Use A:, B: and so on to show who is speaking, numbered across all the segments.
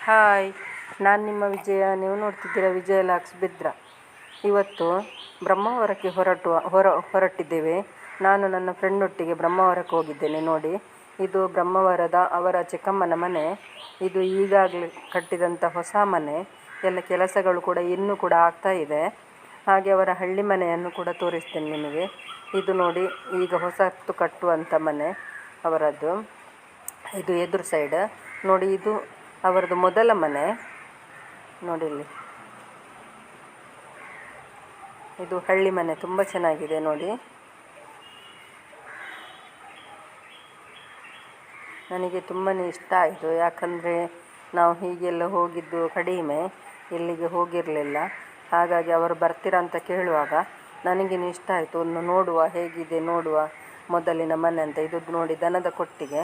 A: Hi, ನಾನು ನಿಮ್ಮ ವಿಜಯ. ನೀವು ನೋಡ್ತಿದ್ದೀರಾ ವಿಜಯ ಲಾಕ್ಸ್ ಬಿದ್ರ. ಇವತ್ತು ಬ್ರಹ್ಮಾವರಕ್ಕೆ ಹೊರಟಿದ್ದೇವೆ. ನಾನು ನನ್ನ ಫ್ರೆಂಡೊಟ್ಟಿಗೆ ಬ್ರಹ್ಮಾವರಕ್ಕೆ ಹೋಗಿದ್ದೇನೆ. ನೋಡಿ, ಇದು ಬ್ರಹ್ಮಾವರದ ಅವರ ಚಿಕ್ಕಮ್ಮನ ಮನೆ. ಇದು ಈಗಾಗಲೇ ಕಟ್ಟಿದಂಥ ಹೊಸ ಮನೆ. ಎಲ್ಲ ಕೆಲಸಗಳು ಕೂಡ ಇನ್ನೂ ಕೂಡ ಆಗ್ತಾ ಇದೆ. ಹಾಗೆ ಅವರ ಹಳ್ಳಿ ಮನೆಯನ್ನು ಕೂಡ ತೋರಿಸ್ತೇನೆ ನಿಮಗೆ. ಇದು ನೋಡಿ, ಈಗ ಹೊಸತು ಕಟ್ಟುವಂಥ ಮನೆ ಅವರದ್ದು. ಇದು ಎದುರು ಸೈಡ್ ನೋಡಿ, ಇದು ಅವರದ್ದು ಮೊದಲ ಮನೆ. ನೋಡಿ ಇಲ್ಲಿ, ಇದು ಹಳ್ಳಿ ಮನೆ, ತುಂಬ ಚೆನ್ನಾಗಿದೆ ನೋಡಿ. ನನಗೆ ತುಂಬಾ ಇಷ್ಟ ಆಯಿತು. ಯಾಕಂದರೆ ನಾವು ಹೀಗೆಲ್ಲ ಹೋಗಿದ್ದು ಕಡಿಮೆ, ಇಲ್ಲಿಗೆ ಹೋಗಿರಲಿಲ್ಲ. ಹಾಗಾಗಿ ಅವರು ಬರ್ತೀರಾ ಅಂತ ಕೇಳುವಾಗ ನನಗೇನು ಇಷ್ಟ ಆಯಿತು. ಒಂದು ನೋಡುವ, ಹೇಗಿದೆ ನೋಡುವ ಮೊದಲಿನ ಮನೆ ಅಂತ. ಇದು ನೋಡಿ, ದನದ ಕೊಟ್ಟಿಗೆ.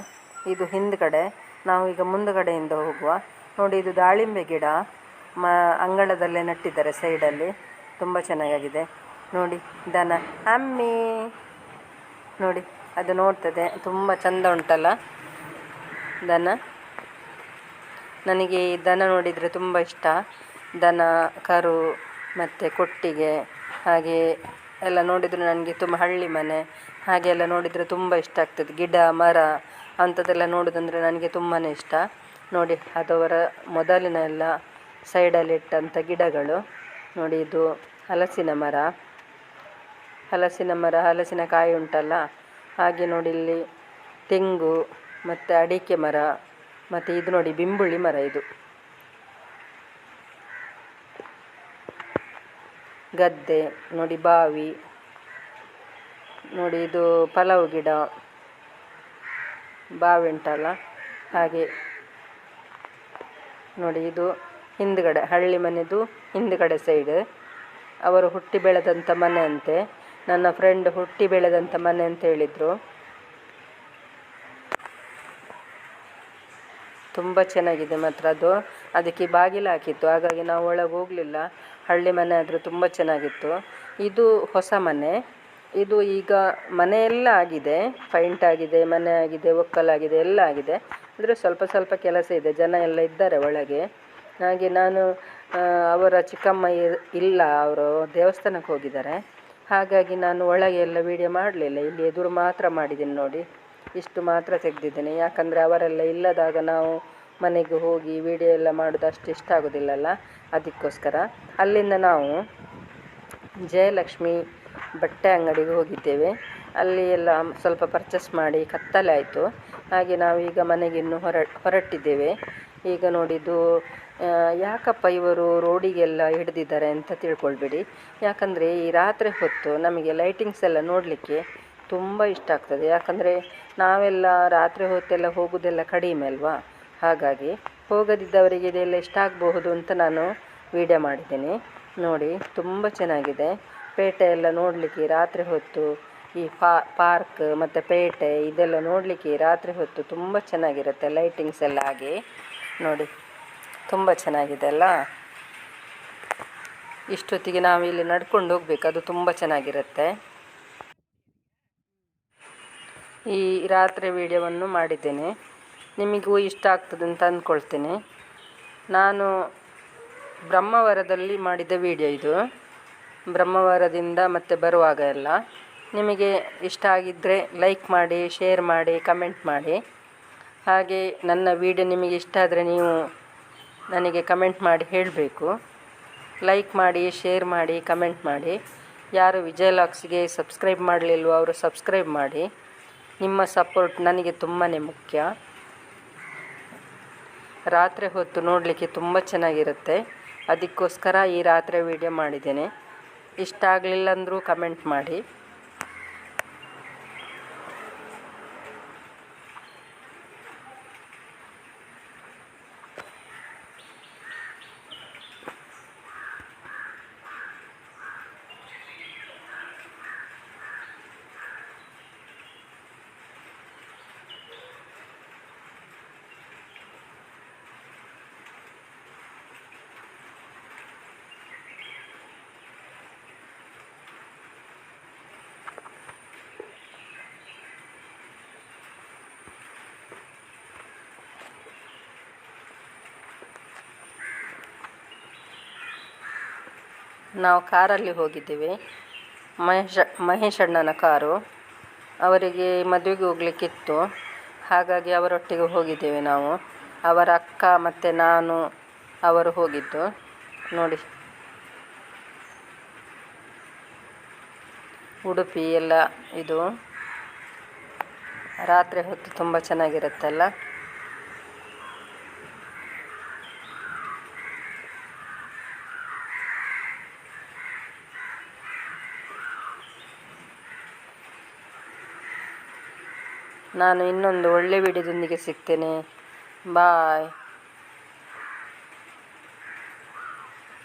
A: ಇದು ಹಿಂದ್ಗಡೆ, ನಾವು ಈಗ ಮುಂದುಗಡೆಯಿಂದ ಹೋಗುವ. ನೋಡಿ, ಇದು ದಾಳಿಂಬೆ ಗಿಡ ಅಂಗಳದಲ್ಲೇ ನೆಟ್ಟಿದ್ದಾರೆ ಸೈಡಲ್ಲಿ. ತುಂಬ ಚೆನ್ನಾಗಿದೆ ನೋಡಿ. ದನ ಅಮ್ಮಿ ನೋಡಿ, ಅದು ನೋಡ್ತದೆ. ತುಂಬ ಚೆಂದ ಉಂಟಲ್ಲ ದನ. ನನಗೆ ಈ ದನ ನೋಡಿದರೆ ತುಂಬ ಇಷ್ಟ. ದನ, ಕರು ಮತ್ತು ಕೊಟ್ಟಿಗೆ ಹಾಗೆ ಎಲ್ಲ ನೋಡಿದರೆ ನನಗೆ ತುಂಬ, ಹಳ್ಳಿ ಮನೆ ಹಾಗೆಲ್ಲ ನೋಡಿದರೆ ತುಂಬ ಇಷ್ಟ ಆಗ್ತದೆ. ಗಿಡ ಮರ ಅಂಥದ್ದೆಲ್ಲ ನೋಡೋದಂದರೆ ನನಗೆ ತುಂಬಾ ಇಷ್ಟ. ನೋಡಿ, ಅದವರ ಮೊದಲಿನ ಎಲ್ಲ ಸೈಡಲ್ಲಿ ಇಟ್ಟಂಥ ಗಿಡಗಳು ನೋಡಿ. ಇದು ಹಲಸಿನ ಮರ, ಹಲಸಿನಕಾಯಿ ಉಂಟಲ್ಲ ಹಾಗೆ. ನೋಡಿ, ಇಲ್ಲಿ ತೆಂಗು ಮತ್ತು ಅಡಿಕೆ ಮರ, ಮತ್ತು ಇದು ನೋಡಿ ಬಿಂಬುಳಿ ಮರ. ಇದು ಗದ್ದೆ ನೋಡಿ, ಬಾವಿ ನೋಡಿ. ಇದು ಪಲಾವು ಗಿಡ, ಬಾವಿ ಉಂಟಲ್ಲ ಹಾಗೆ ನೋಡಿ. ಇದು ಹಿಂದ್ಗಡೆ ಹಳ್ಳಿ ಮನೆದು ಹಿಂದ್ಗಡೆ ಸೈಡ್ ಅವರು ಹುಟ್ಟಿ ಬೆಳೆದಂಥ ಮನೆ ಅಂತೆ. ನನ್ನ ಫ್ರೆಂಡ್ ಹುಟ್ಟಿ ಬೆಳೆದಂಥ ಮನೆ ಅಂತ ಹೇಳಿದರು. ತುಂಬ ಚೆನ್ನಾಗಿದೆ ಮಾತ್ರ ಅದು. ಅದಕ್ಕೆ ಬಾಗಿಲು ಹಾಕಿತ್ತು, ಹಾಗಾಗಿ ನಾವು ಒಳಗೆ ಹೋಗಲಿಲ್ಲ. ಹಳ್ಳಿ ಮನೆ ಆದರೂ ತುಂಬ ಚೆನ್ನಾಗಿತ್ತು. ಇದು ಹೊಸ ಮನೆ. ಇದು ಈಗ ಮನೆ ಎಲ್ಲ ಆಗಿದೆ, ಪೈಂಟ್ ಆಗಿದೆ, ಮನೆ ಆಗಿದೆ, ಒಕ್ಕಲಾಗಿದೆ, ಎಲ್ಲ ಆಗಿದೆ. ಅಂದರೆ ಸ್ವಲ್ಪ ಸ್ವಲ್ಪ ಕೆಲಸ ಇದೆ, ಜನ ಎಲ್ಲ ಇದ್ದಾರೆ ಒಳಗೆ. ಹಾಗೆ ನಾನು ಅವರ ಚಿಕ್ಕಮ್ಮ ಇಲ್ಲ, ಅವರು ದೇವಸ್ಥಾನಕ್ಕೆ ಹೋಗಿದ್ದಾರೆ. ಹಾಗಾಗಿ ನಾನು ಒಳಗೆ ಎಲ್ಲ ವೀಡಿಯೋ ಮಾಡಲಿಲ್ಲ. ಇಲ್ಲಿ ಎದುರು ಮಾತ್ರ ಮಾಡಿದ್ದೀನಿ ನೋಡಿ, ಇಷ್ಟು ಮಾತ್ರ ತೆಗೆದಿದ್ದೇನೆ. ಯಾಕಂದರೆ ಅವರೆಲ್ಲ ಇಲ್ಲದಾಗ ನಾವು ಮನೆಗೆ ಹೋಗಿ ವೀಡಿಯೋ ಎಲ್ಲ ಮಾಡೋದು ಅಷ್ಟು ಇಷ್ಟ ಆಗೋದಿಲ್ಲಲ್ಲ, ಅದಕ್ಕೋಸ್ಕರ. ಅಲ್ಲಿಂದ ನಾವು ಜಯಲಕ್ಷ್ಮಿ ಬಟ್ಟೆ ಅಂಗಡಿಗೆ ಹೋಗಿದ್ದೇವೆ. ಅಲ್ಲಿ ಎಲ್ಲ ಸ್ವಲ್ಪ ಪರ್ಚೇಸ್ ಮಾಡಿ ಕತ್ತಲೆ ಆಯಿತು. ಹಾಗೆ ನಾವು ಈಗ ಮನೆಗೆ ಇನ್ನೂ ಹೊರಟಿದ್ದೇವೆ. ಈಗ ನೋಡಿದ್ದು ಯಾಕಪ್ಪ ಇವರು ರೋಡಿಗೆಲ್ಲ ಹಿಡಿದಿದ್ದಾರೆ ಅಂತ ತಿಳ್ಕೊಳ್ಬೇಡಿ. ಯಾಕಂದರೆ ಈ ರಾತ್ರಿ ಹೊತ್ತು ನಮಗೆ ಲೈಟಿಂಗ್ಸ್ ಎಲ್ಲ ನೋಡಲಿಕ್ಕೆ ತುಂಬ ಇಷ್ಟ ಆಗ್ತದೆ. ಯಾಕಂದರೆ ನಾವೆಲ್ಲ ರಾತ್ರಿ ಹೊತ್ತೆಲ್ಲ ಹೋಗೋದೆಲ್ಲ ಕಡಿಮೆ ಅಲ್ವಾ, ಹಾಗಾಗಿ ಹೋಗದಿದ್ದವರಿಗೆ ಇದೆಲ್ಲ ಇಷ್ಟ ಆಗಬಹುದು ಅಂತ ನಾನು ವಿಡಿಯೋ ಮಾಡಿದ್ದೀನಿ. ನೋಡಿ, ತುಂಬ ಚೆನ್ನಾಗಿದೆ. ಪೇಟೆ ಎಲ್ಲ ನೋಡಲಿಕ್ಕೆ ರಾತ್ರಿ ಹೊತ್ತು ಈ ಪಾರ್ಕ್ ಮತ್ತು ಪೇಟೆ ಇದೆಲ್ಲ ನೋಡಲಿಕ್ಕೆ ರಾತ್ರಿ ಹೊತ್ತು ತುಂಬ ಚೆನ್ನಾಗಿರುತ್ತೆ. ಲೈಟಿಂಗ್ಸ್ ಎಲ್ಲ ಹಾಗೆ ನೋಡಿ, ತುಂಬ ಚೆನ್ನಾಗಿದೆ ಅಲ್ಲ. ಇಷ್ಟೊತ್ತಿಗೆ ನಾವು ಇಲ್ಲಿ ನಡ್ಕೊಂಡು ಹೋಗಬೇಕು, ಅದು ತುಂಬ ಚೆನ್ನಾಗಿರುತ್ತೆ. ಈ ರಾತ್ರಿ ವಿಡಿಯೋವನ್ನು ಮಾಡಿದ್ದೇನೆ, ನಿಮಗೂ ಇಷ್ಟ ಆಗ್ತದೆ ಅಂತ ಅಂದ್ಕೊಳ್ತೇನೆ. ನಾನು ಬ್ರಹ್ಮಾವರದಲ್ಲಿ ಮಾಡಿದ ವಿಡಿಯೋ ಇದು. ಬ್ರಹ್ಮಾವರದಿಂದ ಮತ್ತೆ ಬರುವಾಗ ಎಲ್ಲ. ನಿಮಗೆ ಇಷ್ಟ ಆಗಿದ್ದರೆ ಲೈಕ್ ಮಾಡಿ, ಶೇರ್ ಮಾಡಿ, ಕಮೆಂಟ್ ಮಾಡಿ. ಹಾಗೆ ನನ್ನ ವಿಡಿಯೋ ನಿಮಗೆ ಇಷ್ಟ ಆದರೆ ನೀವು ನನಗೆ ಕಮೆಂಟ್ ಮಾಡಿ ಹೇಳಬೇಕು. ಲೈಕ್ ಮಾಡಿ, ಶೇರ್ ಮಾಡಿ, ಕಮೆಂಟ್ ಮಾಡಿ. ಯಾರು ವಿಜಯ ಲಾಕ್ಸ್ಗೆ ಸಬ್ಸ್ಕ್ರೈಬ್ ಮಾಡಲಿಲ್ವೋ ಅವರು ಸಬ್ಸ್ಕ್ರೈಬ್ ಮಾಡಿ. ನಿಮ್ಮ ಸಪೋರ್ಟ್ ನನಗೆ ತುಂಬಾ ಮುಖ್ಯ. ರಾತ್ರಿ ಹೊತ್ತು ನೋಡಲಿಕ್ಕೆ ತುಂಬ ಚೆನ್ನಾಗಿರುತ್ತೆ, ಅದಕ್ಕೋಸ್ಕರ ಈ ರಾತ್ರಿ ವಿಡಿಯೋ ಮಾಡಿದ್ದೇನೆ. ಇಷ್ಟ ಆಗಲಿಲ್ಲ ಅಂದರೂ ಕಮೆಂಟ್ ಮಾಡಿ. ನಾವು ಕಾರಲ್ಲಿ ಹೋಗಿದ್ದೇವೆ. ಮಹೇಶ್ ಅಣ್ಣನ ಕಾರು. ಅವರಿಗೆ ಮದುವೆಗೆ ಹೋಗಲಿಕ್ಕಿತ್ತು, ಹಾಗಾಗಿ ಅವರೊಟ್ಟಿಗೆ ಹೋಗಿದ್ದೇವೆ ನಾವು. ಅವರ ಅಕ್ಕ ಮತ್ತು ನಾನು ಅವರು ಹೋಗಿದ್ದು. ನೋಡಿ, ಉಡುಪಿ ಎಲ್ಲ ಇದು ರಾತ್ರಿ ಹೊತ್ತು ತುಂಬ ಚೆನ್ನಾಗಿರುತ್ತಲ್ಲ. ನಾನು ಇನ್ನೊಂದು ಒಳ್ಳೆ ವಿಡಿಯೋದೊಂದಿಗೆ ಸಿಗ್ತೇನೆ. ಬಾಯ್.